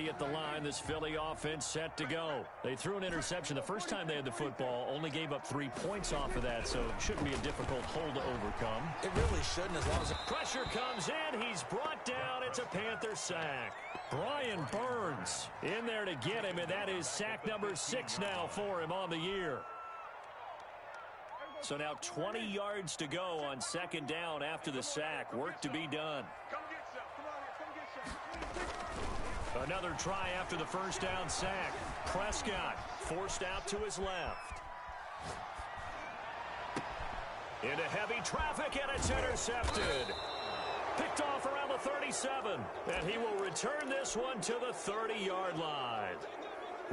ready at the line. This Philly offense set to go. They threw an interception the first time they had the football, only gave up 3 points off of that, so it shouldn't be a difficult hole to overcome. It really shouldn't, as long as... Pressure comes in. He's brought down. It's a Panther sack. Brian Burns in there to get him, and that is sack number 6 now for him on the year. So now 20 yards to go on second down after the sack. Work to be done. Another try after the first down sack. Prescott forced out to his left. Into heavy traffic, and it's intercepted. Picked off around the 37. And he will return this one to the 30-yard line.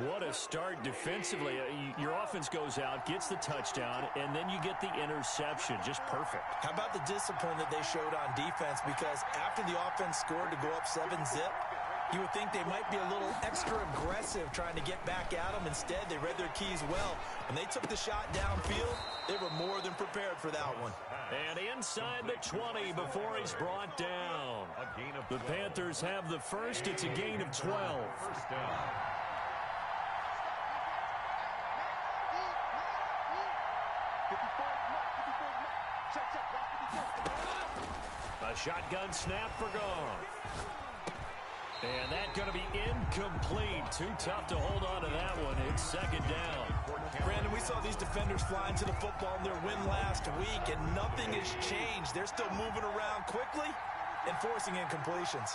What a start defensively. Your offense goes out, gets the touchdown, and then you get the interception. Just perfect. How about the discipline that they showed on defense? Because after the offense scored to go up 7-zip, you would think they might be a little extra aggressive trying to get back at them. Instead, they read their keys well. When they took the shot downfield, they were more than prepared for that one. And inside the 20 before he's brought down. The Panthers have the first. It's a gain of 12. First down. A shotgun snap for Goff. And that's going to be incomplete. Too tough to hold on to that one. It's second down. Brandon, we saw these defenders fly into the football in their win last week, and nothing has changed. They're still moving around quickly and forcing incompletions.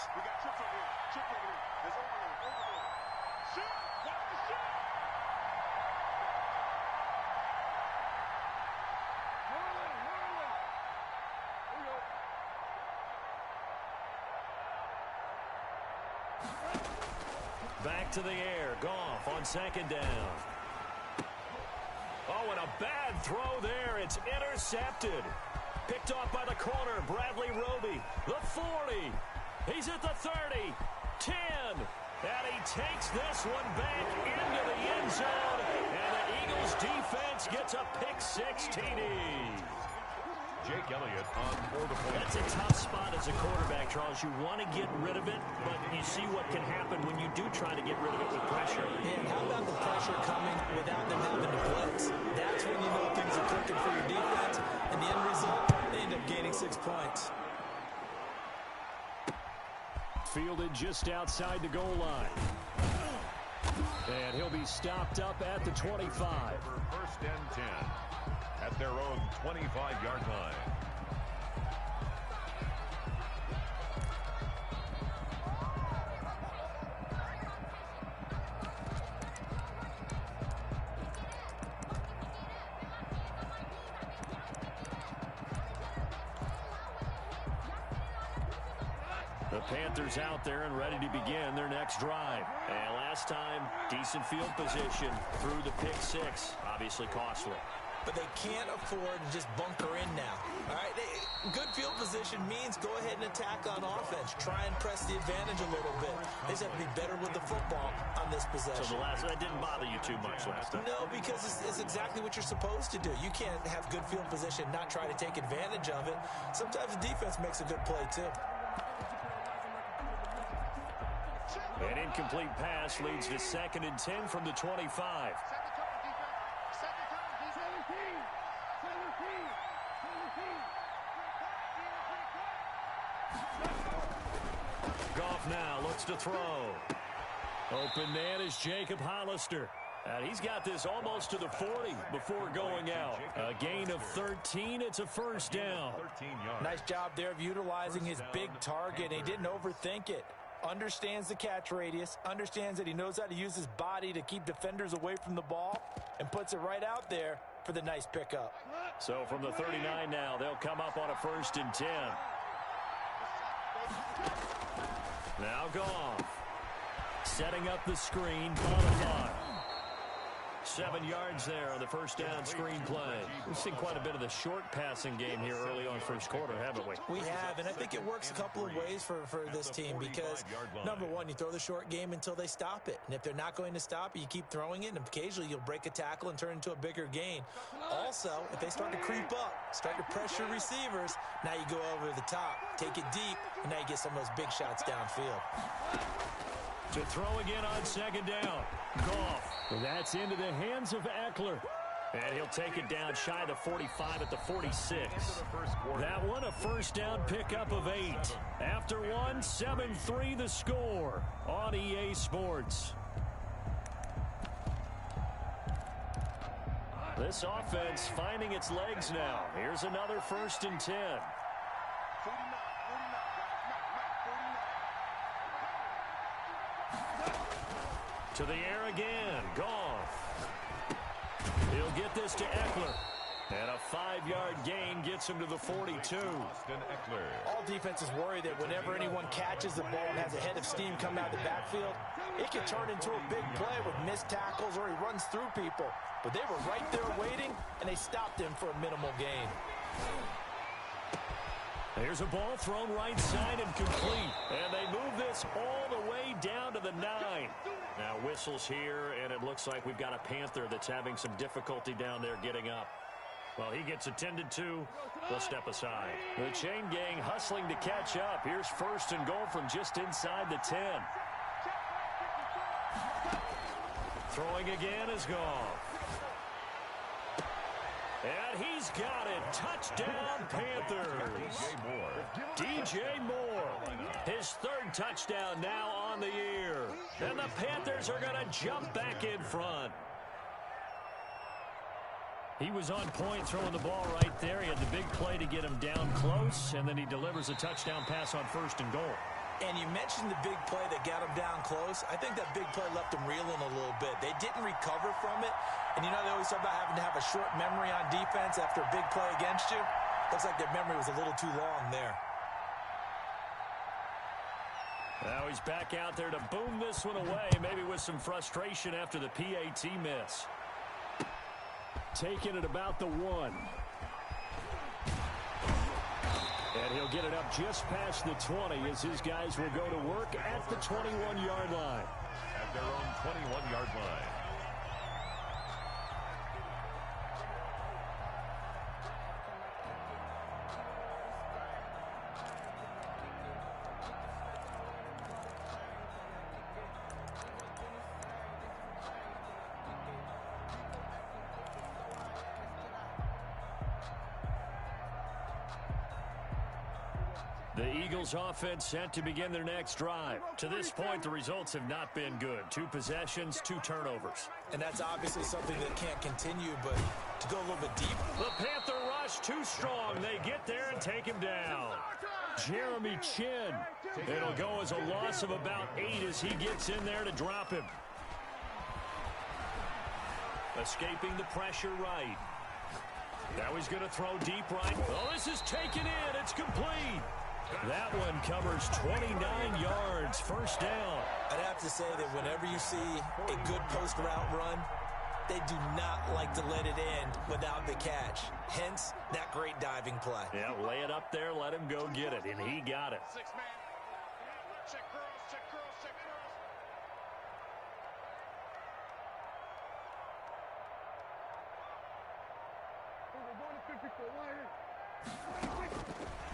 Back to the air. Goff on second down. Oh, and a bad throw there. It's intercepted. Picked off by the corner, Bradley Roby. The 40. He's at the 30. 10. And he takes this one back into the end zone. And the Eagles defense gets a pick-6 TD. Jake Elliott on board the play. That's a tough spot as a quarterback, Charles. You want to get rid of it, but you see what can happen when you do try to get rid of it with pressure. And how about the pressure coming without them having to blitz? That's when you know things are clicking for your defense. And the end result, they end up gaining 6 points. Fielded just outside the goal line. And he'll be stopped up at the 25. First and 10. At their own 25-yard line. The Panthers out there and ready to begin their next drive. And last time, decent field position through the pick-6. Obviously costly. But they can't afford to just bunker in now. All right, good field position means go ahead and attack on offense. Try and press the advantage a little bit. They just have to be better with the football on this possession. So that didn't bother you too much last time? No, because it's exactly what you're supposed to do. You can't have good field position, not try to take advantage of it. Sometimes the defense makes a good play too. An incomplete pass leads to 2nd and 10 from the 25. Goff now looks to throw. Open man is Jacob Hollister. And he's got this almost to the 40 before going out. A gain of 13. It's a first down. Nice job there of utilizing his big target. He didn't overthink it. Understands the catch radius. Understands that he knows how to use his body to keep defenders away from the ball. And puts it right out there for the nice pickup. So from the 39 now, they'll come up on a 1st and 10. Now Goff. Setting up the screen. Bonify. 7 yards there on the first down screen play. We've seen quite a bit of the short passing game here early on first quarter, haven't we? We have, and I think it works a couple of ways for this team because, number one, you throw the short game until they stop it. And if they're not going to stop it, you keep throwing it, and occasionally you'll break a tackle and turn it into a bigger gain. Also, if they start to creep up, start to pressure receivers, now you go over the top, take it deep, and now you get some of those big shots downfield. To throw again on second down. Goff. And that's into the hands of Eckler. And he'll take it down shy of the 45 at the 46. That one a first down pickup of 8. After one, 7-3 the score on EA Sports. This offense finding its legs now. Here's another 1st and 10. To the air again. Goff. He'll get this to Eckler. And a 5-yard gain gets him to the 42. All defenses worry that whenever anyone catches the ball and has a head of steam come out of the backfield, it can turn into a big play with missed tackles or he runs through people. But they were right there waiting, and they stopped him for a minimal gain. There's a ball thrown right side and complete. And they move this all the way down to the 9. Now whistles here, and it looks like we've got a Panther that's having some difficulty down there getting up. Well, he gets attended to. We'll step aside. The chain gang hustling to catch up. Here's 1st and goal from just inside the 10. Throwing again is Goff. And he's got it. Touchdown, Panthers. DJ Moore. His 3rd touchdown now on the year. And the Panthers are going to jump back in front. He was on point throwing the ball right there. He had the big play to get him down close, and then he delivers a touchdown pass on 1st and goal. And you mentioned the big play that got him down close. I think that big play left him reeling a little bit. They didn't recover from it. And you know they always talk about having to have a short memory on defense after a big play against you. Looks like their memory was a little too long there. Now he's back out there to boom this one away, maybe with some frustration after the PAT miss. Taking it about the 1. And he'll get it up just past the 20 as his guys will go to work at the 21-yard line. At their own 21-yard line. The Eagles offense set to begin their next drive. To this point, the results have not been good. 2 possessions, 2 turnovers. And that's obviously something that can't continue, but to go a little bit deeper. The Panther rush too strong. They get there and take him down. Jeremy Chinn. It'll go as a loss of about 8 as he gets in there to drop him. Escaping the pressure right. Now he's going to throw deep right. Oh, this is taken in. It's complete. That one covers 29 yards. 1st down. I'd have to say that whenever you see a good post route run, they do not like to let it end without the catch. Hence, that great diving play. Yeah, lay it up there, let him go get it, and he got it. 6-man. Check girls, check girls, check girls.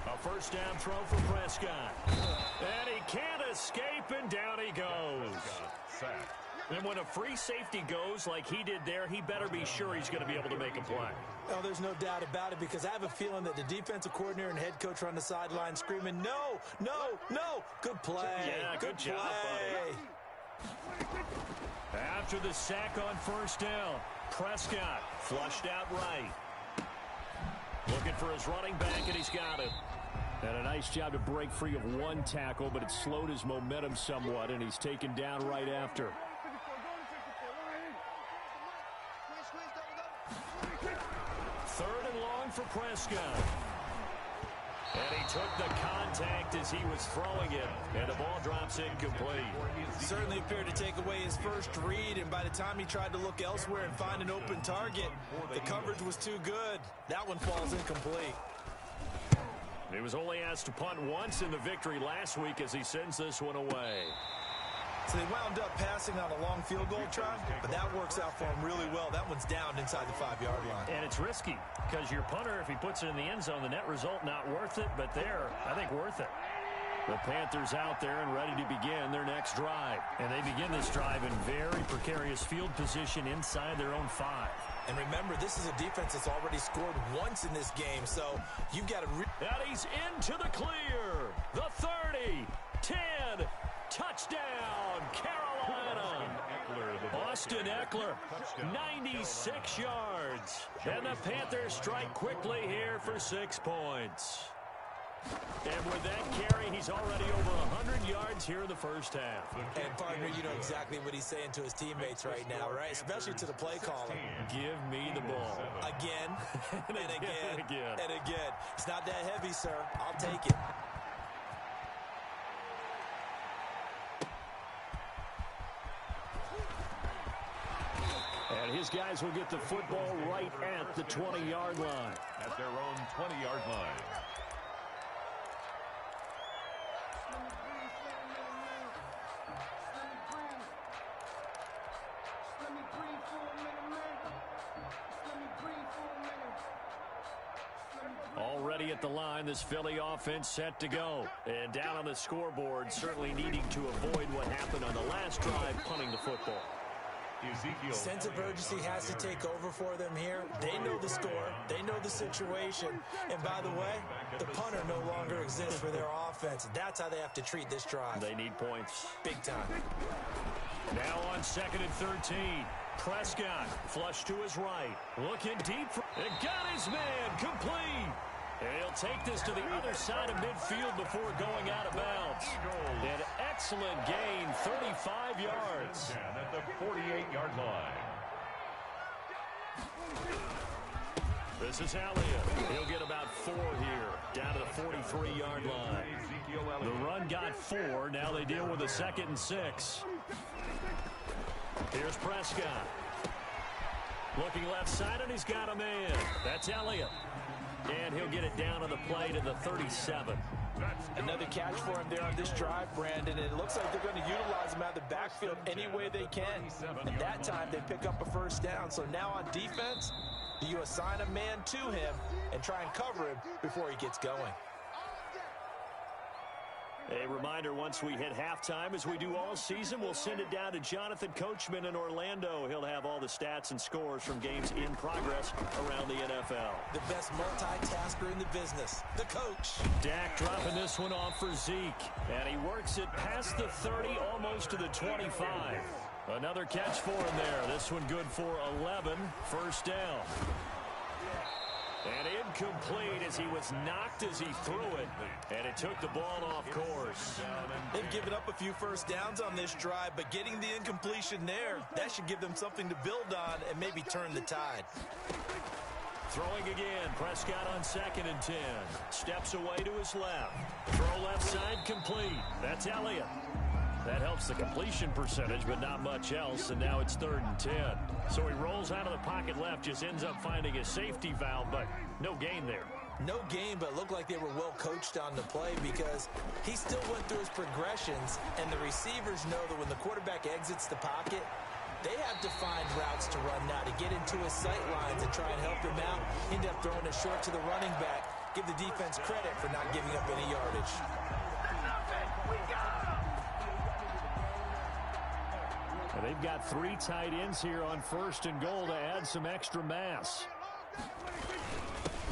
A 1st down throw for Prescott. And he can't escape, and down he goes. And when a free safety goes like he did there, he better be sure he's going to be able to make a play. Oh, there's no doubt about it, because I have a feeling that the defensive coordinator and head coach are on the sideline screaming, no, no, no. Good play. Yeah, good job, buddy. After the sack on 1st down, Prescott flushed out right. Looking for his running back, and he's got it. And a nice job to break free of 1 tackle, but it slowed his momentum somewhat, and he's taken down right after. 3rd and long for Prescott. And he took the contact as he was throwing it, and the ball drops incomplete. Certainly appeared to take away his first read, and by the time he tried to look elsewhere and find an open target, the coverage was too good. That one falls incomplete. He was only asked to punt once in the victory last week as he sends this one away. So they wound up passing on a long field goal try, but that works out for him really well. That one's down inside the 5-yard line. And it's risky because your punter, if he puts it in the end zone, the net result not worth it, but there, I think worth it. The Panthers out there and ready to begin their next drive. And they begin this drive in very precarious field position inside their own 5. And remember, this is a defense that's already scored once in this game, so you've got to... And he's into the clear. The 30, 10, touchdown, Carolina. Austin Eckler, 96 yards. And the Panthers strike quickly here for 6 points. And with that carry, he's already over 100 yards here in the first half. And, partner, you know exactly what he's saying to his teammates right now, right? Especially to the play caller. Give me the ball. Again, and again, and again. and again. It's not that heavy, sir. I'll take it. And his guys will get the football right at the 20-yard line. At their own 20-yard line. Already at the line, this Philly offense set to go. And down on the scoreboard, certainly needing to avoid what happened on the last drive, punting the football. Sense of urgency has to take over for them here. They know the score. They know the situation. And by the way, the punter no longer exists for their offense. That's how they have to treat this drive. They need points. Big time. Now on 2nd and 13. Prescott, flush to his right. Looking deep. And got his man complete. And he'll take this to the other side of midfield before going out of bounds. An excellent gain, 35 yards. At the 48-yard line. This is Elliott. He'll get about 4 here, down to the 43-yard line. The run got 4. Now they deal with a 2nd and 6. Here's Prescott. Looking left side, and he's got a man. That's Elliott. And he'll get it down on the play to the 37. Another catch for him there on this drive, Brandon. And it looks like they're going to utilize him out of the backfield any way they can. And that time, they pick up a first down. So now on defense, you assign a man to him and try and cover him before he gets going. A reminder, once we hit halftime, as we do all season, we'll send it down to Jonathan Coachman in Orlando. He'll have all the stats and scores from games in progress around the NFL. The best multitasker in the business, the coach. Dak dropping this one off for Zeke. And he works it past the 30, almost to the 25. Another catch for him there. This one good for 11. First down. And incomplete as he was knocked as he threw it. And it took the ball off course. They've given up a few first downs on this drive, but getting the incompletion there, that should give them something to build on and maybe turn the tide. Throwing again. Prescott on 2nd and 10. Steps away to his left. Throw left side complete. That's Elliott. That helps the completion percentage, but not much else, and now it's 3rd and 10. So he rolls out of the pocket left, just ends up finding a safety valve, but no gain there. No gain, but it looked like they were well coached on the play because he still went through his progressions, and the receivers know that when the quarterback exits the pocket, they have to find routes to run now to get into his sight lines and try and help him out. End up throwing it short to the running back. Give the defense credit for not giving up any yardage. And they've got 3 tight ends here on 1st and goal to add some extra mass.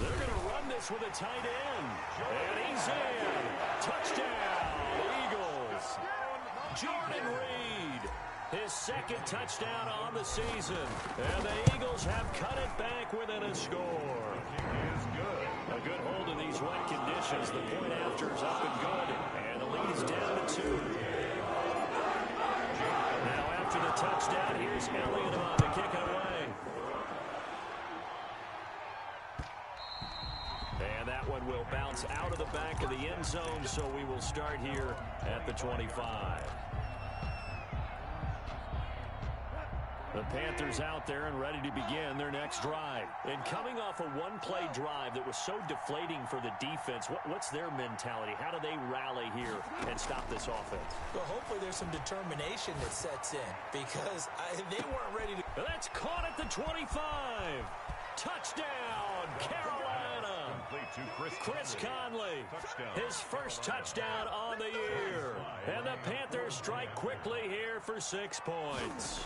They're going to run this with a tight end. And he's in. Touchdown, Eagles. Jordan Reed, his 2nd touchdown on the season. And the Eagles have cut it back within a score. A good hold in these wet conditions. The point after is up and good. And the lead is down to 2. Now after the touchdown, here's Elliott on to kick it away. And that one will bounce out of the back of the end zone, so we will start here at the 25. The Panthers out there and ready to begin their next drive. And coming off a one-play drive that was so deflating for the defense, what's their mentality? How do they rally here and stop this offense? Well, hopefully there's some determination that sets in because they weren't ready to... That's caught at the 25. Touchdown, Carolina. Complete to Chris Conley, his first touchdown on the year. And the Panthers strike quickly here for 6 points.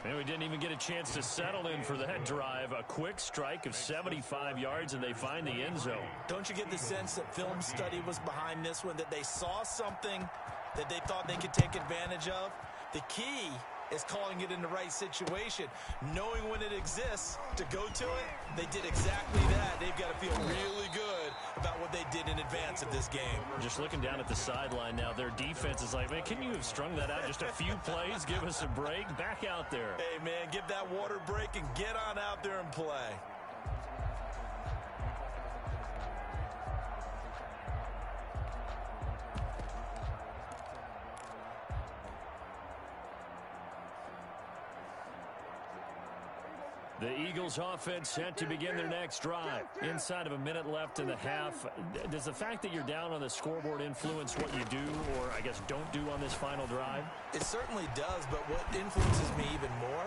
And we didn't even get a chance to settle in for that drive. A quick strike of 75 yards, and they find the end zone. Don't you get the sense that film study was behind this one, that they saw something that they thought they could take advantage of? The key is calling it in the right situation, knowing when it exists to go to it. They did exactly that. They've got to feel really good about what they did in advance of this game. Just looking down at the sideline now, their defense is like, man, can you have strung that out just a few plays? Give us a break. Back out there. Hey, man, give that water break and get on out there and play. The Eagles offense set to begin their next drive. Inside of a minute left in the half. Does the fact that you're down on the scoreboard influence what you do, or I guess don't do on this final drive? It certainly does, but what influences me even more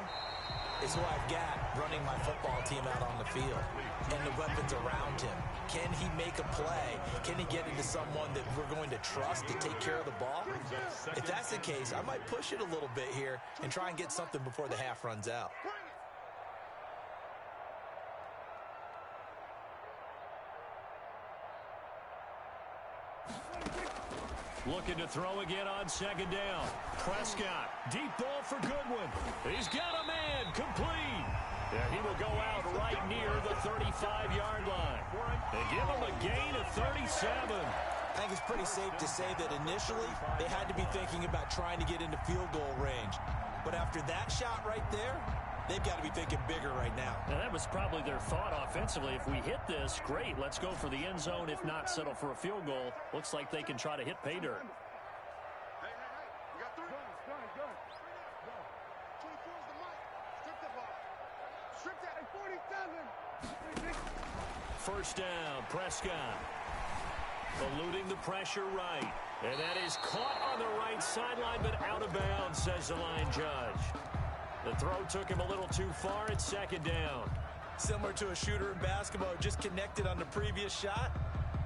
is who I've got running my football team out on the field and the weapons around him. Can he make a play? Can he get into someone that we're going to trust to take care of the ball? If that's the case, I might push it a little bit here and try and get something before the half runs out. Looking to throw again on second down. Prescott, deep ball for Goodwin. He's got a man, complete. Yeah, he will go out right near the 35-yard line. They give him a gain of 37. I think it's pretty safe to say that initially they had to be thinking about trying to get into field goal range. But after that shot right there, they've got to be thinking bigger right now. Now, that was probably their thought offensively. If we hit this, great. Let's go for the end zone. If not, settle for a field goal. Looks like they can try to hit pay dirt. Hey, you got 3? Go. 24's the mic. Strip the ball. Strip that at 47. First down, Prescott. Eluding the pressure right. And that is caught on the right sideline, but out of bounds, says the line judge. The throw took him a little too far. It's second down. Similar to a shooter in basketball who just connected on the previous shot.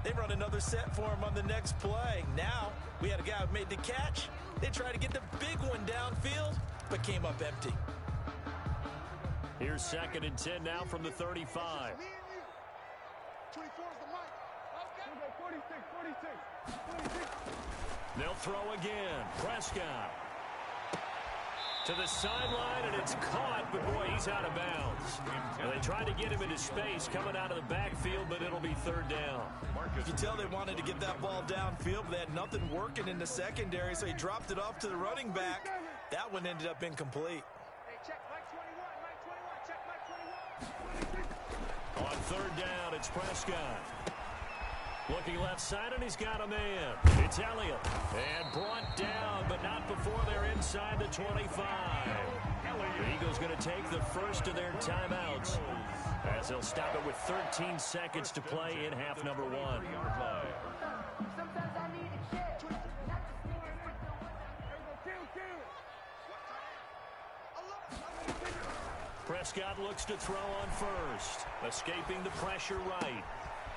They run another set for him on the next play. Now, we had a guy who made the catch. They tried to get the big one downfield, but came up empty. Here's second and 10 now from the 35. 24's the mic. Okay. 46. They'll throw again. Prescott. To the sideline, and it's caught, but boy, he's out of bounds. They tried to get him into space coming out of the backfield, but it'll be third down. You can tell they wanted to get that ball downfield, but they had nothing working in the secondary, so he dropped it off to the running back. That one ended up incomplete. Hey, check Mike 21. Check Mike 21. On third down, it's Prescott. Looking left side, and he's got a man. It's Elliott. And brought down, but not before they're inside the 25. The Eagles going to take the first of their timeouts as they'll stop it with 13 seconds to play in half number 1. Prescott looks to throw on first. Escaping the pressure right.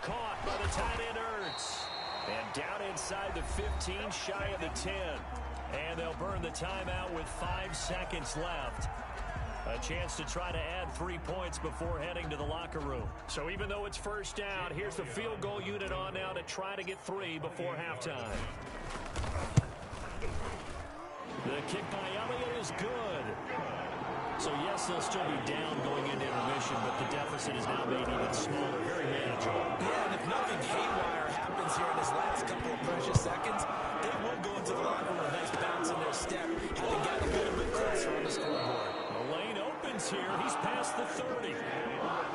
Caught by the tight end Ertz. And down inside the 15, shy of the 10. And they'll burn the timeout with 5 seconds left. A chance to try to add 3 points before heading to the locker room. So even though it's first down, here's the field goal unit on now to try to get 3 before halftime. The kick by Elliott is good. So, yes, they'll still be down going into intermission, but the deficit is now made even smaller, very manageable. Yeah, and if nothing haywire happens here in this last couple of precious seconds, they will go into the locker room with a nice bounce in their step, having gotten a little bit closer on the scoreboard. The lane opens here. He's past the 30.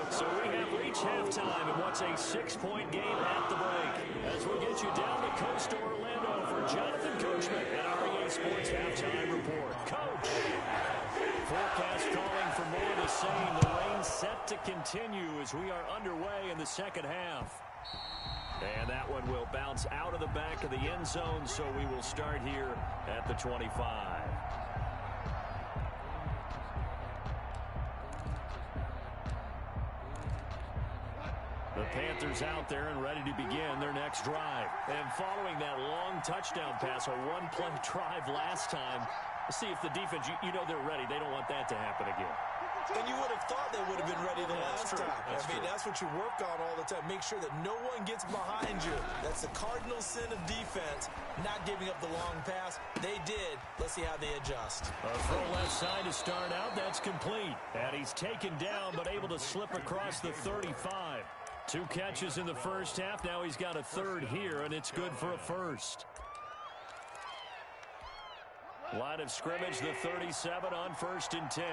So we have reached halftime in what's a 6-point game at the break. As we get you down the coast to Orlando for Jonathan Coachman at our EA Sports Halftime Report. Coach! Forecast calling for more of the same. The rain set to continue as we are underway in the second half. And that one will bounce out of the back of the end zone, so we will start here at the 25. Panthers out there and ready to begin their next drive. And following that long touchdown pass, a one-play drive last time, see if the defense, you know they're ready. They don't want that to happen again. And you would have thought they would have been ready the last time. That's what you work on all the time. Make sure that no one gets behind you. That's the cardinal sin of defense, not giving up the long pass. They did. Let's see how they adjust. A throw left side to start out. That's complete. And he's taken down, but able to slip across the 35. 2 catches in the first half. Now he's got a third here, and it's good for a first. Line of scrimmage, the 37 on 1st and 10.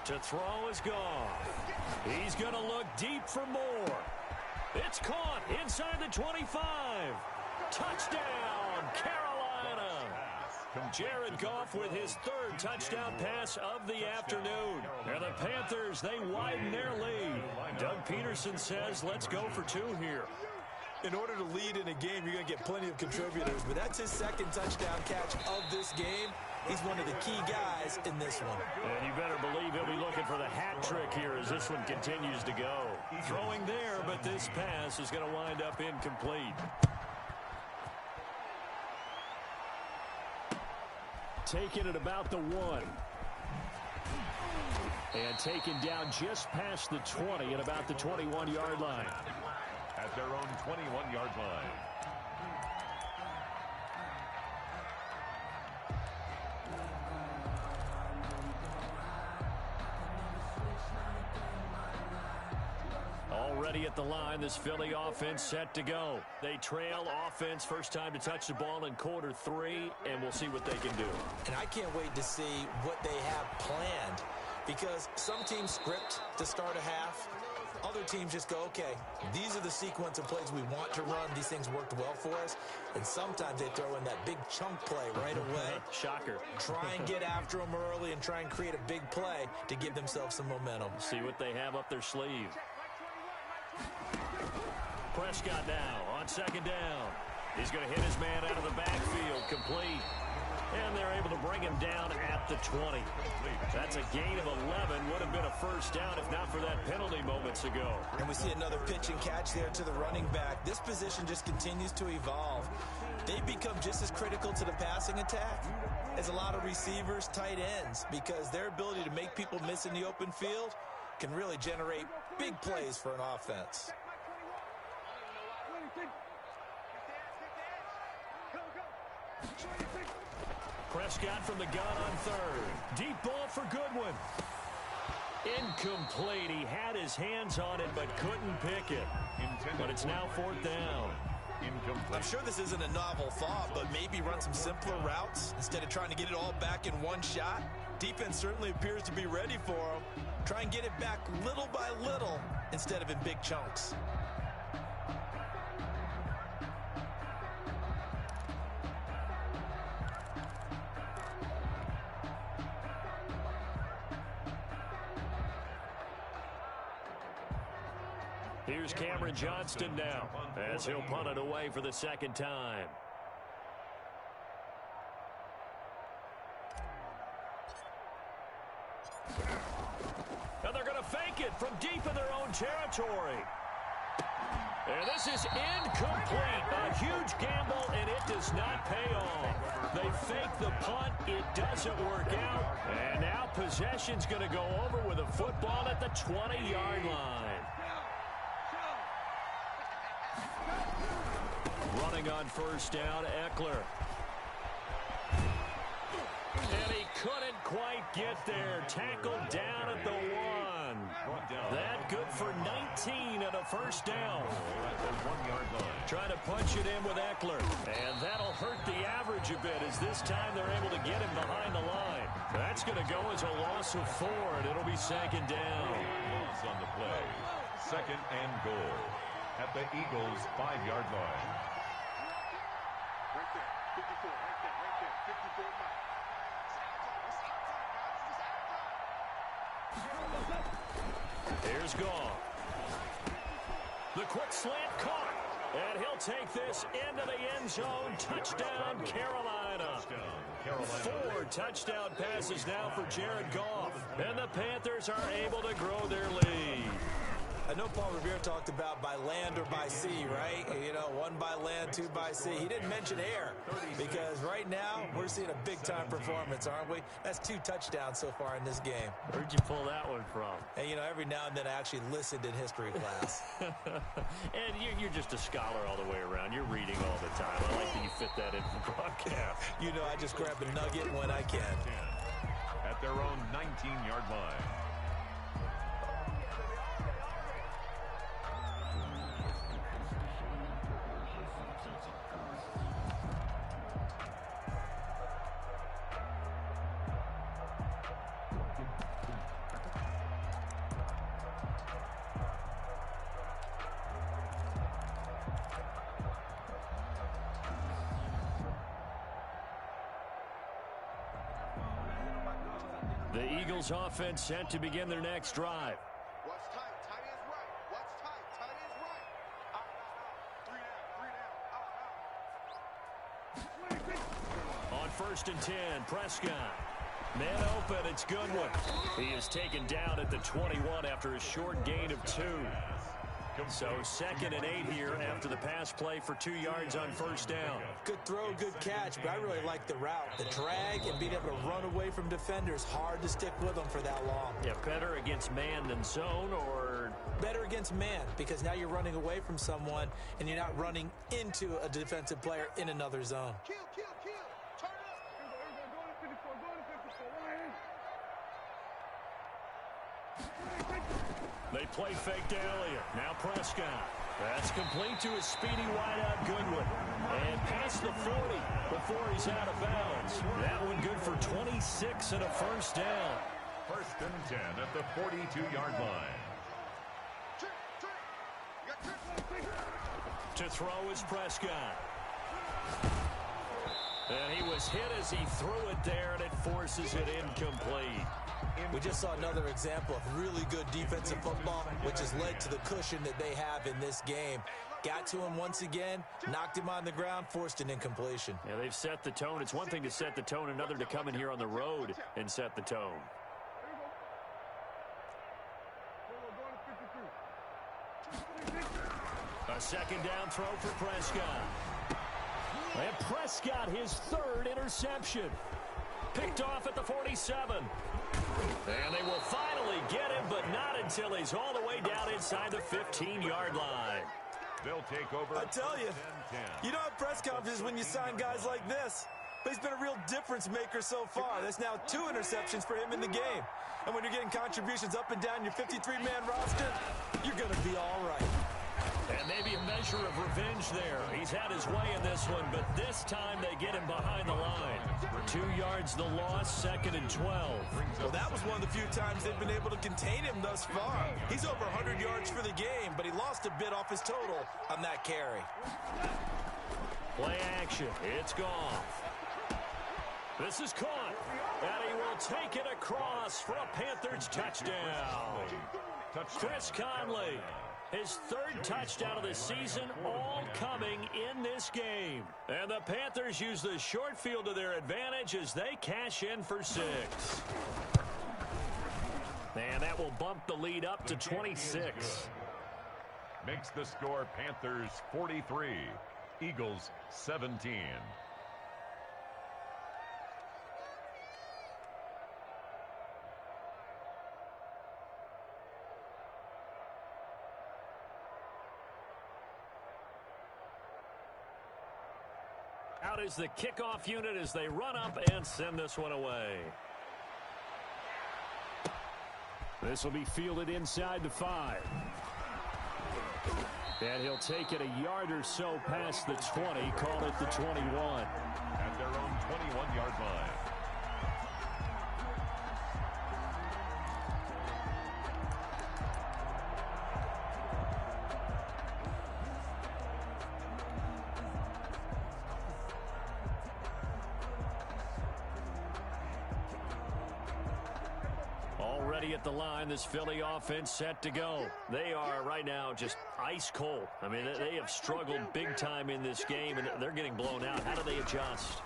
To throw is gone. He's going to look deep for more. It's caught inside the 25. Touchdown, Carolina. Jared Goff with his 3rd touchdown pass of the afternoon. And the Panthers, they widen their lead. Doug Peterson says, let's go for 2 here. In order to lead in a game, you're going to get plenty of contributors, but that's his 2nd touchdown catch of this game. He's one of the key guys in this one. And you better believe he'll be looking for the hat trick here as this one continues to go. Throwing there, but this pass is going to wind up incomplete. Taking it about the 1. And taken down just past the 20 at about the 21-yard line. At their own 21-yard line. Already at the line, this Philly offense set to go. They trail offense, first time to touch the ball in quarter 3, and we'll see what they can do. And I can't wait to see what they have planned, because some teams script to start a half. Other teams just go, okay, these are the sequence of plays we want to run. These things worked well for us. And sometimes they throw in that big chunk play right away. Shocker. Try and get after them early and try and create a big play to give themselves some momentum. See what they have up their sleeve. Prescott now on 2nd down. He's going to hit his man out of the backfield, complete. And they're able to bring him down at the 20. That's a gain of 11. Would have been a first down if not for that penalty moments ago. And we see another pitch and catch there to the running back. This position just continues to evolve. They become just as critical to the passing attack as a lot of receivers, tight ends, because their ability to make people miss in the open field can really generate big plays for an offense. Prescott from the gun on 3rd. Deep ball for Goodwin. Incomplete. He had his hands on it but couldn't pick it. But it's now 4th down. I'm sure this isn't a novel thought, but maybe run some simpler routes instead of trying to get it all back in one shot. Defense certainly appears to be ready for him. Try and get it back little by little instead of in big chunks. Here's Cameron Johnston now as he'll punt it away for the 2nd time. And they're going to fake it from deep in their own territory. And this is incomplete. A huge gamble, and it does not pay off. They fake the punt. It doesn't work out. And now possession's going to go over with a football at the 20-yard line. Running on first down, Eckler. And he couldn't quite get there. Tackled down at the 1. That good for 19 and a first down. Trying to punch it in with Eckler. And that'll hurt the average a bit as this time they're able to get him behind the line. That's going to go as a loss of 4, and it'll be 2nd down. Loss on the play. 2nd and goal at the Eagles' 5-yard line. Right there. 54. Right there. 54 miles. Here's Goff. The quick slant caught. And he'll take this into the end zone. Touchdown, Carolina. 4 touchdown passes now for Jared Goff. And the Panthers are able to grow their lead. I know Paul Revere talked about by land or by sea, right? You know, 1 by land, 2 by sea. He didn't mention air because right now we're seeing a big-time performance, aren't we? That's 2 touchdowns so far in this game. Where'd you pull that one from? And, you know, every now and then I actually listened in history class. And you're just a scholar all the way around. You're reading all the time. I like that you fit that in for broadcast. You know, I just grab a nugget when I can. At their own 19-yard line. The Eagles offense set to begin their next drive. What's tight? Tight is right. What's tight? Tight is right. Out, out, out. 3 down, 3 down. Out. On 1st and 10, Prescott. Man open, it's Goodwin. He is taken down at the 21 after a short gain of 2. So 2nd and 8 here after the pass play for 2 yards on 1st down. Good throw, good catch, but I really like the route. The drag and being able to run away from defenders. Hard to stick with them for that long. Yeah, better against man than zone, or better against man because now you're running away from someone and you're not running into a defensive player in another zone. Kill, kill, kill. Turn up. Go to 54. Go to 54. they play fake to Elliott. Now Prescott. That's complete to his speedy wideout Goodwin. And past the 40 before he's out of bounds. That one good for 26 and a 1st down. 1st and 10 at the 42-yard line. To throw is Prescott. And he was hit as he threw it there, and it forces it incomplete. We just saw another example of really good defensive football, which has led to the cushion that they have in this game. Got to him once again, knocked him on the ground, forced an incompletion. Yeah, they've set the tone. It's one thing to set the tone, another to come in here on the road and set the tone. A 2nd down throw for Prescott. And Prescott, his 3rd interception. Picked off at the 47. And they will finally get him, but not until he's all the way down inside the 15-yard line. They'll take over. I tell you, you don't have press conferences when you sign guys like this. But he's been a real difference maker so far. That's now 2 interceptions for him in the game. And when you're getting contributions up and down your 53-man roster, you're going to be all right. And maybe a measure of revenge there. He's had his way in this one, but this time they get him behind the line. 2 yards the loss, 2nd and 12. Well, that was one of the few times they've been able to contain him thus far. He's over 100 yards for the game, but he lost a bit off his total on that carry. Play action. It's Goff. This is caught. And he will take it across for a Panthers touchdown. Chris Conley. His 3rd touchdown of the season, all coming in this game. And the Panthers use the short field to their advantage as they cash in for 6. And that will bump the lead up to 26. Makes the score Panthers 43, Eagles 17. Out is the kickoff unit as they run up and send this one away. This will be fielded inside the 5. And he'll take it a yard or so past the 20, call it the 21. At their own 21-yard line. Already at the line, this Philly offense set to go. They are right now just ice cold. I mean, they have struggled big time in this game, and they're getting blown out. How do they adjust?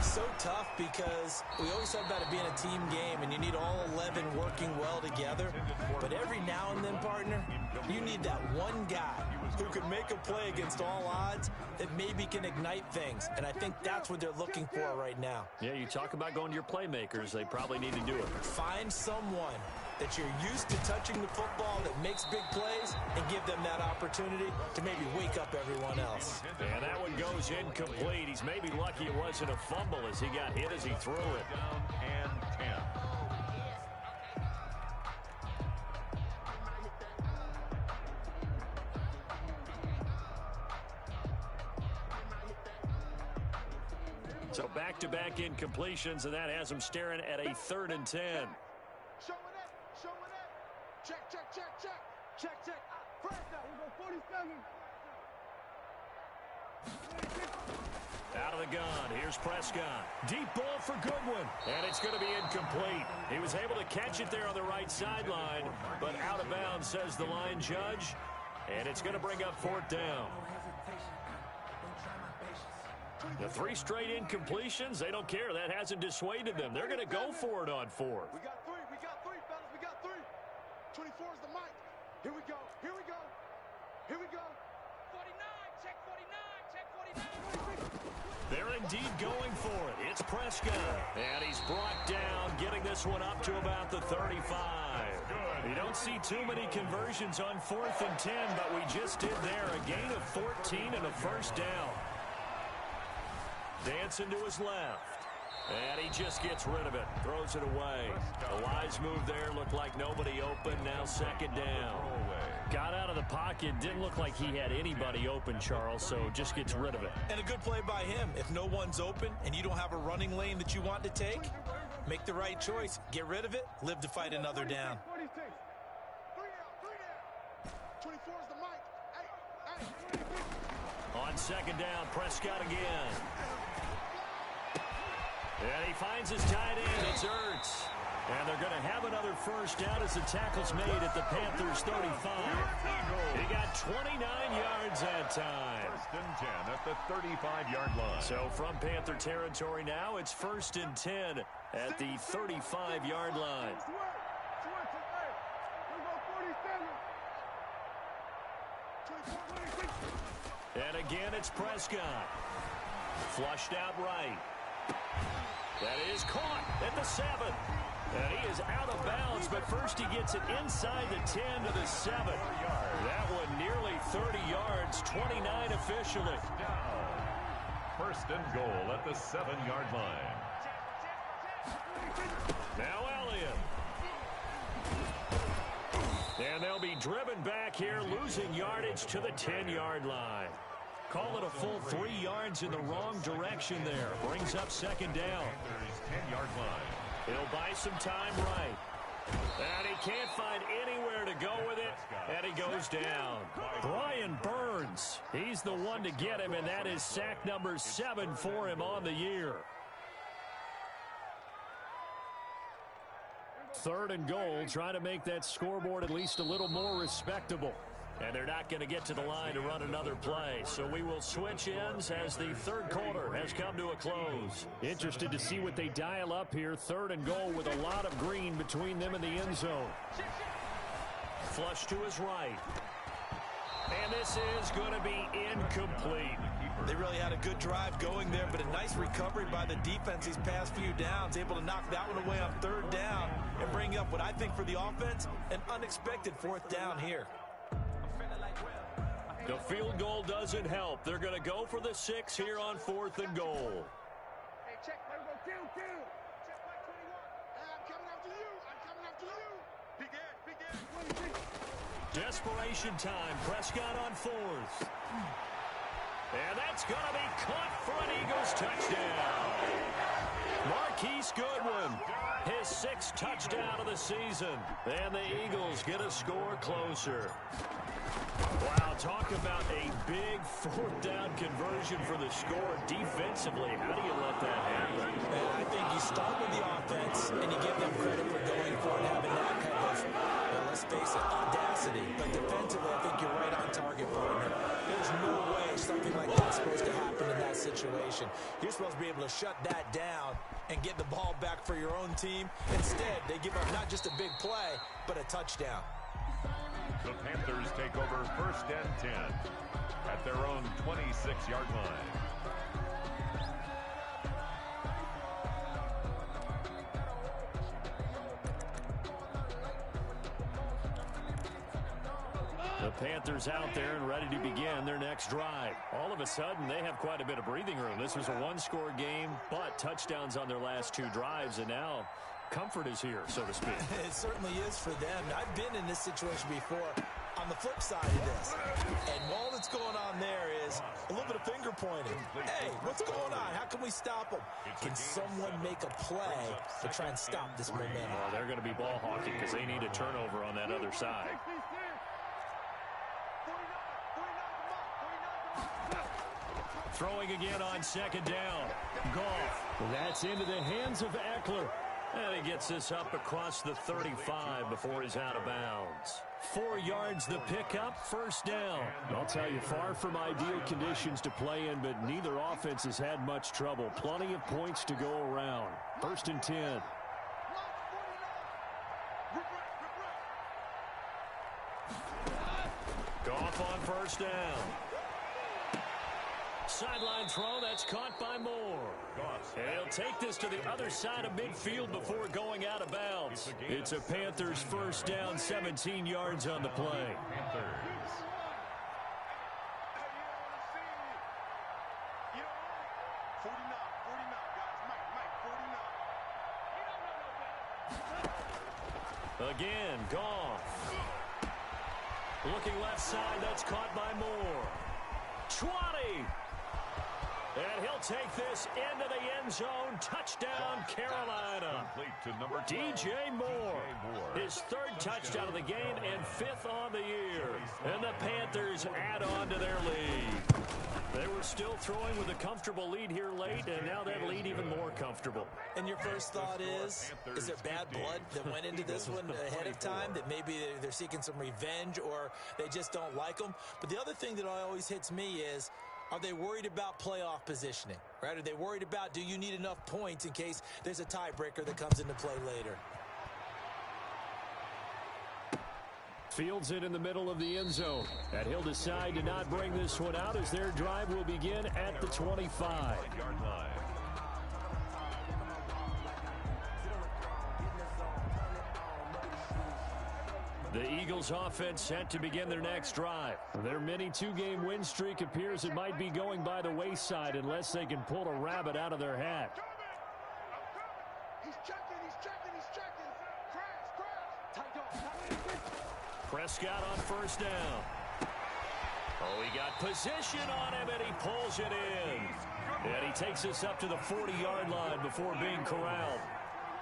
So tough because we always talk about it being a team game, and you need all 11 working well together. But every now and then, partner, you need that one guy who can make a play against all odds that maybe can ignite things. And I think that's what they're looking for right now. Yeah, you talk about going to your playmakers. They probably need to do it. Find someone that you're used to touching the football that makes big plays and give them that opportunity to maybe wake up everyone else. And that one goes incomplete. He's maybe lucky it wasn't a fumble as he got hit as he threw it. Down and 10. So back-to-back incompletions, and that has him staring at a 3rd and 10. Show it up. Show it up. Check, check, check, check. Check, check. First down. We go 47. Out of the gun. Here's Prescott. Deep ball for Goodwin. And it's going to be incomplete. He was able to catch it there on the right sideline, but out of bounds, says the line judge. And it's going to bring up 4th down. The 3 straight incompletions, they don't care. That hasn't dissuaded them. They're going to go for it on 4th. We got 3. We got 3, fellas. We got 3. 24 is the mic. Here we go. Here we go. Here we go. 49. Check 49. Check 49. They're indeed going for it. It's Prescott. And he's brought down, getting this one up to about the 35. You don't see too many conversions on 4th and 10, but we just did there. A gain of 14 and a 1st down. Dancing to his left. And he just gets rid of it. Throws it away. A wise move there. Looked like nobody open. Now 2nd down. Got out of the pocket. Didn't look like he had anybody open, Charles, so just gets rid of it. And a good play by him. If no one's open and you don't have a running lane that you want to take, make the right choice. Get rid of it. Live to fight another down. 46. 3 down. 24 is the mic. Hey, 26. On 2nd down, Prescott again. And he finds his tight end. It's Ertz. And they're going to have another 1st down as the tackle's made at the Panthers' 35. He got 29 yards that time. 1st and 10 at the 35-yard line. So from Panther territory now, it's 1st and 10 at the 35-yard line. And again, it's Prescott. Flushed out right. That is caught at the 7. And he is out of bounds, but first he gets it inside the 10 to the 7. That one nearly 30 yards, 29 officially. 1st and goal at the 7-yard line. Now Elliott. And they'll be driven back here, losing yardage to the 10-yard line. Call it a full 3 yards in the wrong direction there. Brings up 2nd down. 10-yard line. He'll buy some time right. And he can't find anywhere to go with it. And he goes down. Brian Burns. He's the one to get him, and that is sack number 7 for him on the year. 3rd and goal, trying to make that scoreboard at least a little more respectable. And they're not going to get to the line to run another play. So we will switch ends as the 3rd quarter has come to a close. Interested to see what they dial up here. 3rd and goal with a lot of green between them and the end zone. Flush to his right. And this is going to be incomplete. They really had a good drive going there, but a nice recovery by the defense these past few downs. Able to knock that one away on 3rd down and bring up what I think for the offense, an unexpected 4th down here. The field goal doesn't help. They're going to go for the 6 here on 4th and goal. Hey, check. Let go. Kill. Check by 21. Hey, I'm coming after you. I'm coming after you. Big Ed. 26. Desperation time. Prescott on 4th. And that's going to be caught for an Eagles touchdown. Marquise Goodwin, his 6th touchdown of the season. And the Eagles get a score closer. Wow, talk about a big fourth down conversion for the score. Defensively, how do you let that happen? And I think you start with the offense and you give them credit for going for it and having that kind of, let's face it, audacity. But defensively, I think you're right on target for it. There's no way something like that's supposed to happen in that situation. You're supposed to be able to shut that down and get the ball back for your own team. Instead, they give up not just a big play, but a touchdown. The Panthers take over 1st and 10 at their own 26-yard line. The Panthers out there and ready to begin their next drive. All of a sudden, they have quite a bit of breathing room. This was a one-score game, but touchdowns on their last 2 drives, and now comfort is here, so to speak. It certainly is for them. I've been in this situation before on the flip side of this. And all that's going on there is a little bit of finger pointing. Hey, what's going on? How can we stop them? Can someone make a play to try and stop this momentum? Well, they're going to be ball hawking because they need a turnover on that other side. Throwing again on 2nd down. Goff. That's into the hands of Eckler. And he gets this up across the 35 before he's out of bounds. 4 yards the pickup, 1st down. I'll tell you, far from ideal conditions to play in, but neither offense has had much trouble. Plenty of points to go around. 1st and 10. Goff on 1st down. Sideline throw, that's caught by Moore. And he'll take this to the other side of midfield before going out of bounds. It's a Panthers 1st down, 17 yards on the play. Again, Goff. Looking left side, that's caught by Moore. 20. And he'll take this into the end zone. Touchdown, Carolina. DJ Moore. His 3rd touchdown of the game and 5th on the year. And the Panthers add on to their lead. They were still throwing with a comfortable lead here late, and now that lead even more comfortable. And your first thought is there bad blood that went into this one ahead of time, that maybe they're seeking some revenge or they just don't like them? But the other thing that always hits me is, are they worried about playoff positioning, right? Are they worried about, do you need enough points in case there's a tiebreaker that comes into play later? Fields it in the middle of the end zone. And he'll decide to not bring this one out as their drive will begin at the 25. The Eagles offense set to begin their next drive. Their mini 2-game win streak appears it might be going by the wayside unless they can pull a rabbit out of their hat. He's checking. Prescott on 1st down. Oh, he got position on him, and he pulls it in. And he takes us up to the 40-yard line before being corralled.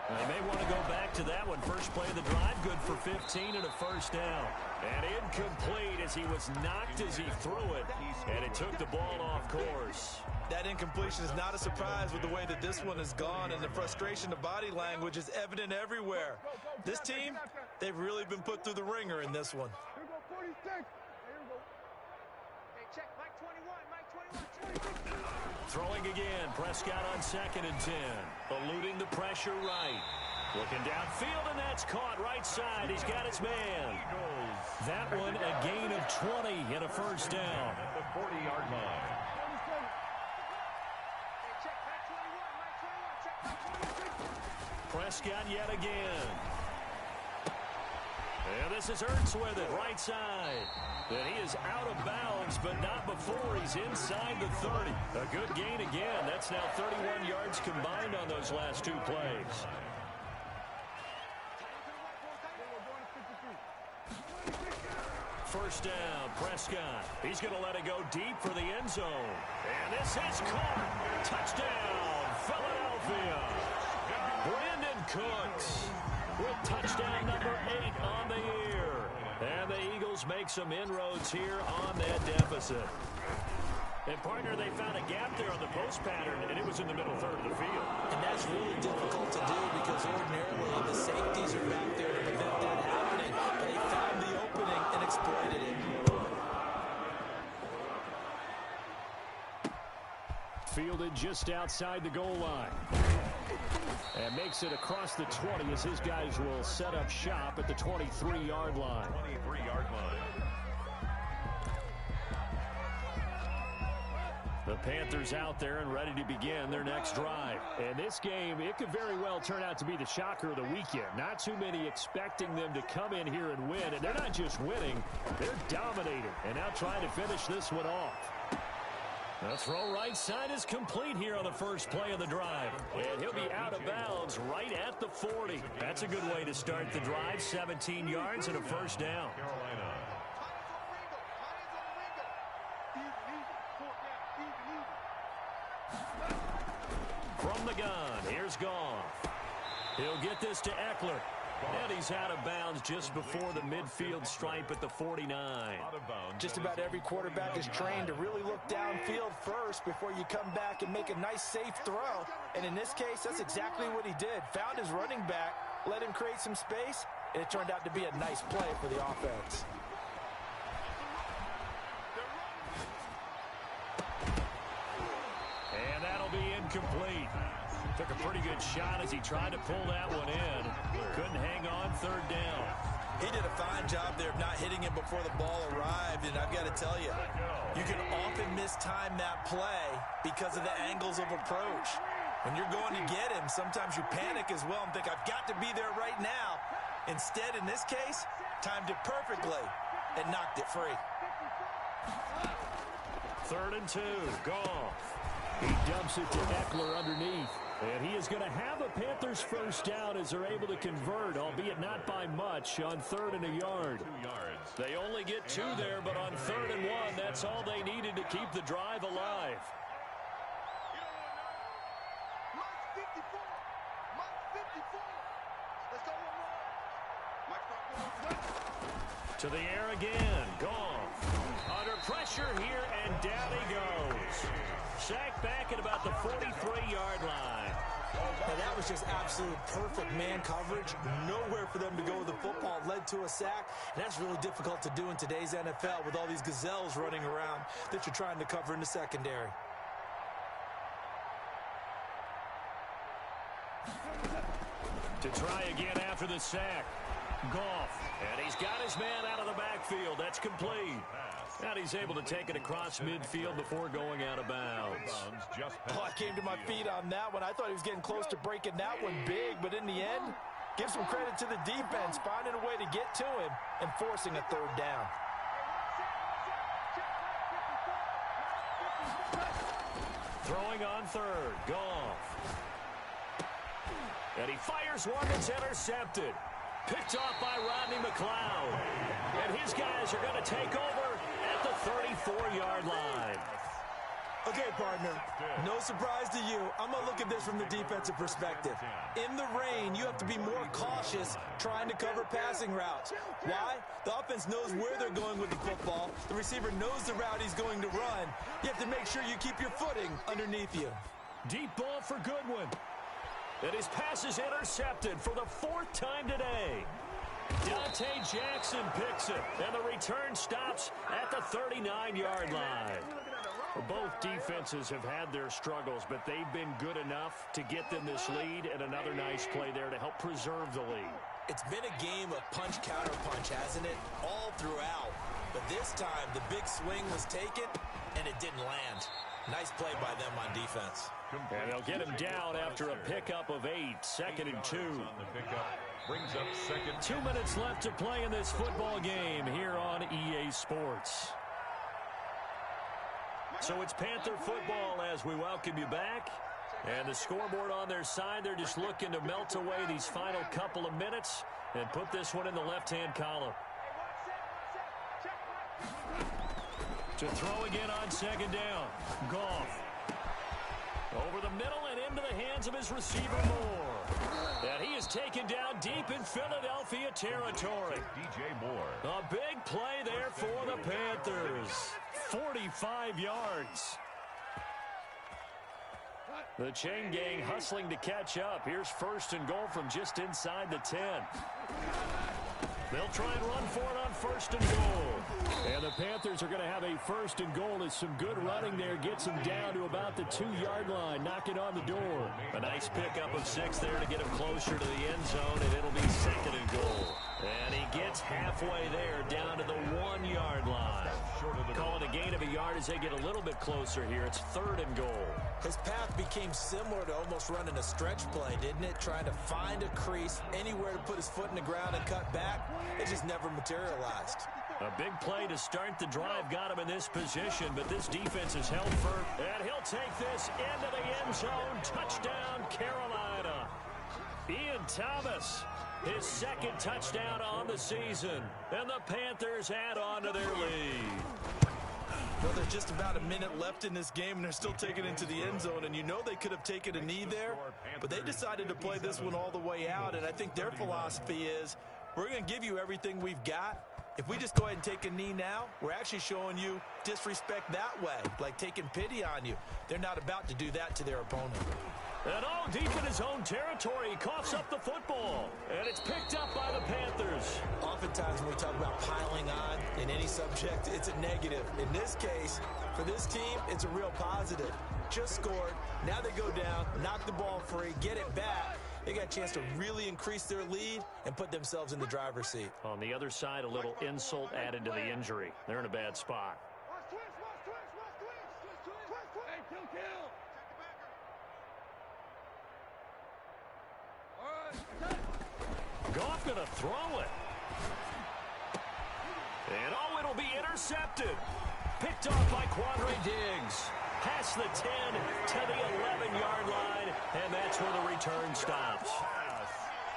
They may want to go back to that one. First play of the drive, good for 15 and a 1st down. And incomplete as he was knocked as he threw it, and it took the ball off course. That incompletion is not a surprise with the way that this one has gone, and the frustration of body language is evident everywhere. This team, they've really been put through the ringer in this one. Here we go, 46. Here we go. Hey, check. Mike 21. Throwing again. Prescott on 2nd and 10. Eluding the pressure right. Looking downfield, and that's caught right side. He's got his man. That one a gain of 20 and a 1st down. At the 40-yard line. Prescott yet again. And this is Ertz with it, right side. And he is out of bounds, but not before he's inside the 30. A good gain again. That's now 31 yards combined on those last 2 plays. First down, Prescott. He's going to let it go deep for the end zone. And this is caught. Touchdown, Philadelphia. Brandon Cooks with touchdown number 8 on the year. And the Eagles make some inroads here on that deficit. And, partner, they found a gap there on the post pattern, and it was in the middle third of the field. And that's really difficult to do because ordinarily the safeties are back there to prevent that happening. But they found the opening and exploited it. Fielded just outside the goal line. And makes it across the 20 as his guys will set up shop at the 23-yard line. 23-yard line. The Panthers out there and ready to begin their next drive. And this game, it could very well turn out to be the shocker of the weekend. Not too many expecting them to come in here and win. And they're not just winning, they're dominating. And now trying to finish this one off. The throw right side is complete here on the first play of the drive. And he'll be out of bounds right at the 40. That's a good way to start the drive. 17 yards and a first down. Carolina. From the gun, here's Goff. He'll get this to Eckler. And he's out of bounds just before the midfield stripe at the 49. Just about every quarterback is trained to really look downfield first before you come back and make a nice, safe throw. And in this case, that's exactly what he did. Found his running back, let him create some space, and it turned out to be a nice play for the offense. And that'll be incomplete. Took a pretty good shot as he tried to pull that one in. Couldn't hang on third down. He did a fine job there of not hitting him before the ball arrived, and I've got to tell you, you can often mistime that play because of the angles of approach. When you're going to get him, sometimes you panic as well and think, I've got to be there right now. Instead, in this case, timed it perfectly and knocked it free. 3rd and 2, Goff. He dumps it to Eckler underneath. And he is going to have a Panthers first down as they're able to convert, albeit not by much, on 3rd and a yard. 2 yards. They only get 2 there, but on 3rd and 1, that's all they needed to keep the drive alive. Mike 54. Mike 54. Let's go one more. Mike, To the air again. Goff. Under pressure here, and down he goes. Sacked back at about the 43-yard line. Now that was just absolute perfect man coverage. Nowhere for them to go with the football. Led to a sack. And that's really difficult to do in today's NFL with all these gazelles running around that you're trying to cover in the secondary. To try again after the sack. Goff. And he's got his man out of the backfield. That's complete. And he's able to take it across midfield before going out of bounds. Oh, I came to my feet on that one. I thought he was getting close to breaking that one big, but in the end, give some credit to the defense, finding a way to get to him and forcing a 3rd down. Throwing on 3rd. Goff. And he fires one that's intercepted. Picked off by Rodney McLeod. And his guys are going to take over at the 34-yard line. Okay, partner, no surprise to you. I'm going to look at this from the defensive perspective. In the rain, you have to be more cautious trying to cover passing routes. Why? The offense knows where they're going with the football. The receiver knows the route he's going to run. You have to make sure you keep your footing underneath you. Deep ball for Goodwin. And his pass is intercepted for the 4th time today. Dante Jackson picks it, and the return stops at the 39-yard line. Both defenses have had their struggles, but they've been good enough to get them this lead, and another nice play there to help preserve the lead. It's been a game of punch-counter-punch, hasn't it? All throughout. But this time, the big swing was taken, and it didn't land. Nice play by them on defense. And they'll get him down after a pickup of 8, 2nd and 2. Brings up 2nd. 2 minutes left to play in this football game here on EA Sports. So it's Panther football as we welcome you back. And the scoreboard on their side, they're just looking to melt away these final couple of minutes and put this one in the left-hand column. To throw again on 2nd down. Goff. Over the middle and into the hands of his receiver Moore. And he is taken down deep in Philadelphia territory. DJ Moore. A big play there for the Panthers. 45 yards. The chain gang hustling to catch up. Here's first and goal from just inside the 10. They'll try and run for it on first and goal. And the Panthers are going to have a first and goal as some good running there gets them down to about the 2-yard line, knocking on the door. A nice pickup of 6 there to get him closer to the end zone, and it'll be second and goal. And he gets halfway there down to the 1-yard line. Calling a gain of a yard as they get a little bit closer here. It's third and goal. His path became similar to almost running a stretch play, didn't it? Trying to find a crease, anywhere to put his foot in the ground and cut back. It just never materialized. A big play to start the drive got him in this position, but this defense is held firm. And he'll take this into the end zone. Touchdown, Carolina. Ian Thomas, his second touchdown on the season. And the Panthers add on to their lead. Well, there's just about a minute left in this game, and they're still taking it into the end zone. And you know they could have taken a knee there, but they decided to play this one all the way out. And I think their philosophy is, we're going to give you everything we've got. If we just go ahead and take a knee now, we're actually showing you disrespect that way, like taking pity on you. They're not about to do that to their opponent. And all deep in his own territory, he coughs up the football. And it's picked up by the Panthers. Oftentimes when we talk about piling on in any subject, it's a negative. In this case, for this team, it's a real positive. Just scored. Now they go down, knock the ball free, get it back. They got a chance to really increase their lead and put themselves in the driver's seat. On the other side, a little insult added to the injury. They're in a bad spot. Goff going to throw it. And oh, it'll be intercepted. Picked off by Quandre Diggs. Past the 10 to the 11-yard line, and that's where the return stops.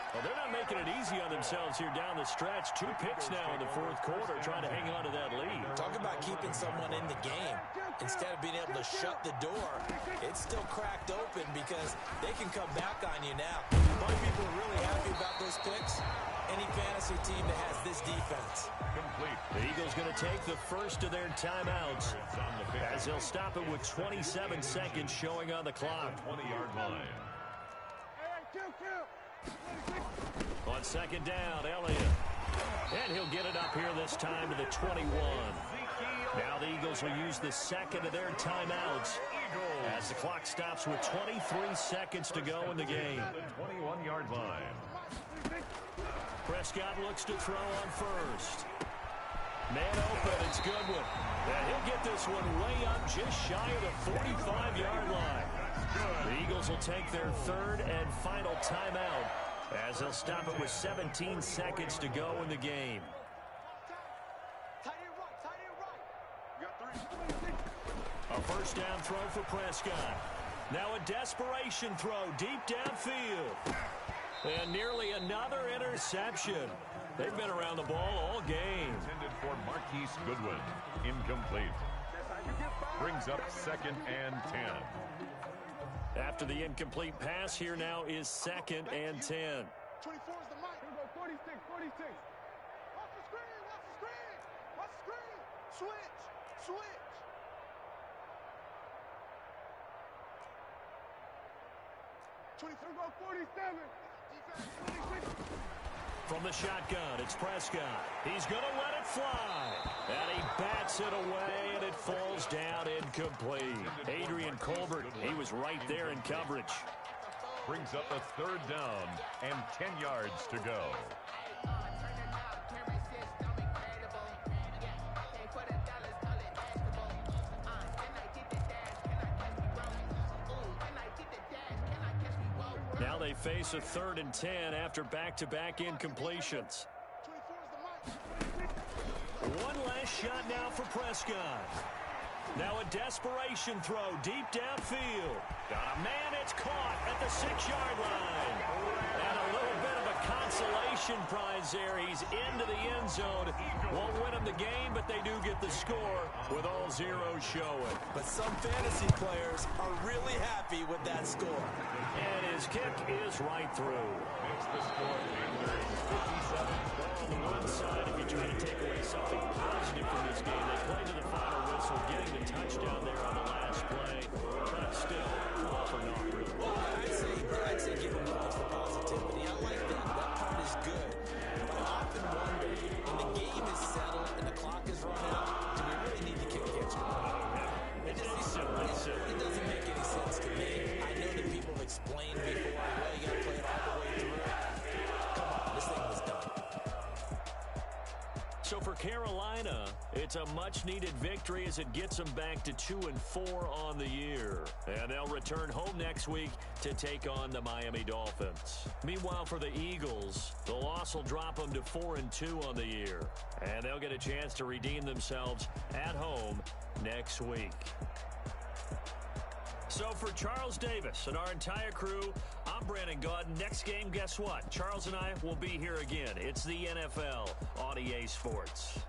Well, they're not making it easy on themselves here down the stretch. 2 picks now in the fourth quarter, trying to hang on to that lead. Talk about keeping someone in the game. Instead of being able to shut the door, it's still cracked open because they can come back on you now. Most people are really happy about those picks. Any fantasy team that has this defense. Complete. The Eagles going to take the first of their timeouts as they'll stop it with 27 seconds showing on the clock. 20-yard line. On second down, Elliott. And he'll get it up here this time to the 21. Now the Eagles will use the second of their timeouts as the clock stops with 23 seconds to go in the game. The 21-yard line. Prescott looks to throw on first. Man open, it's Goodwin. And he'll get this one way up just shy of the 45-yard line. The Eagles will take their third and final timeout as they'll stop it with 17 seconds to go in the game. A first down throw for Prescott. Now a desperation throw deep downfield. And nearly another interception. They've been around the ball all game. Intended for Marquise Goodwin. Incomplete. Brings up second and 10. After the incomplete pass, here now is second and 10. 24 is the mic. 46, 46. Watch the screen, watch the screen. Watch the screen. Switch. 23, go 47. From the shotgun, it's Prescott. He's going to let it fly. And he bats it away, and it falls down incomplete. Adrian Colbert, he was right there in coverage. Brings up a third down and 10 yards to go. Now they face a third and 10 after back-to-back incompletions. One last shot now for Prescott. Now a desperation throw deep downfield. Got a man, it's caught at the 6-yard line. And a little bit of a consolation prize there. He's into the end zone. Won't win him the game, but they do get the score with all zeros showing. But some fantasy players are really happy happy with that score. And his kick is right through. Makes the score Panthers 57. On the one side, if you try to take away something positive from this game, they played to the final whistle, getting the touchdown there on the last play. But still, all for naught, really. Well, I'd say give them cause for positivity. I like that. That part is good. But I often wonder, when the game is settled and the clock is running out, do we really need to kick the extra point? It doesn't make any sense to me. I know that people have explained before, well, you got to play it all the way through. Come on, this thing was done. So for Carolina, it's a much-needed victory as it gets them back to 2-4 on the year. And they'll return home next week to take on the Miami Dolphins. Meanwhile, for the Eagles, the loss will drop them to 4-2 on the year. And they'll get a chance to redeem themselves at home next week. So for Charles Davis and our entire crew, I'm Brandon Gaudin. Next game, guess what? Charles and I will be here again. It's the NFL on EA Sports.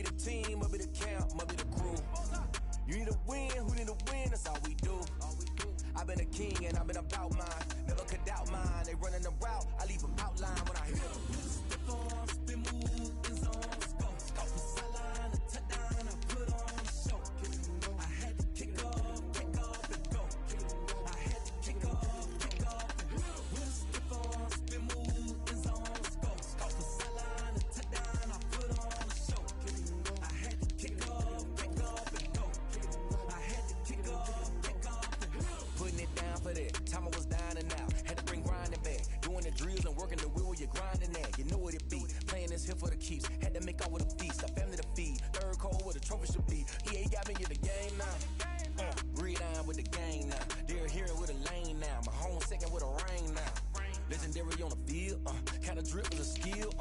be the team, I'll be the camp, I'll be the crew. You need a win, who need a win, that's all we do. I've been a king and I've been about mine. Never could doubt mine. They running the route, I leave them outline when I hit them. Stiff on, spin move, in zone, go. Go from sideline to touchdown, I put on a show. I had to kick off and go. I had to kick off and go. Stiff on, spin move, in zone, go. Go from sideline to touchdown, I put on a show. I had to kick off and go. I had to kick off and go. Putting it down for that. Time I was down and out. Had to bring grinding back. Doing the drills and working the wheel where you're grinding at. You know what it be. Playing this here for the keeps. Had to make out with a feast. A family to feed. Third cold where the trophy should be. EA got me in the game now. Breed on with the game now. They're here with a lane now. My home second with a rain now. Legendary on the field. Kind of drip with a skill.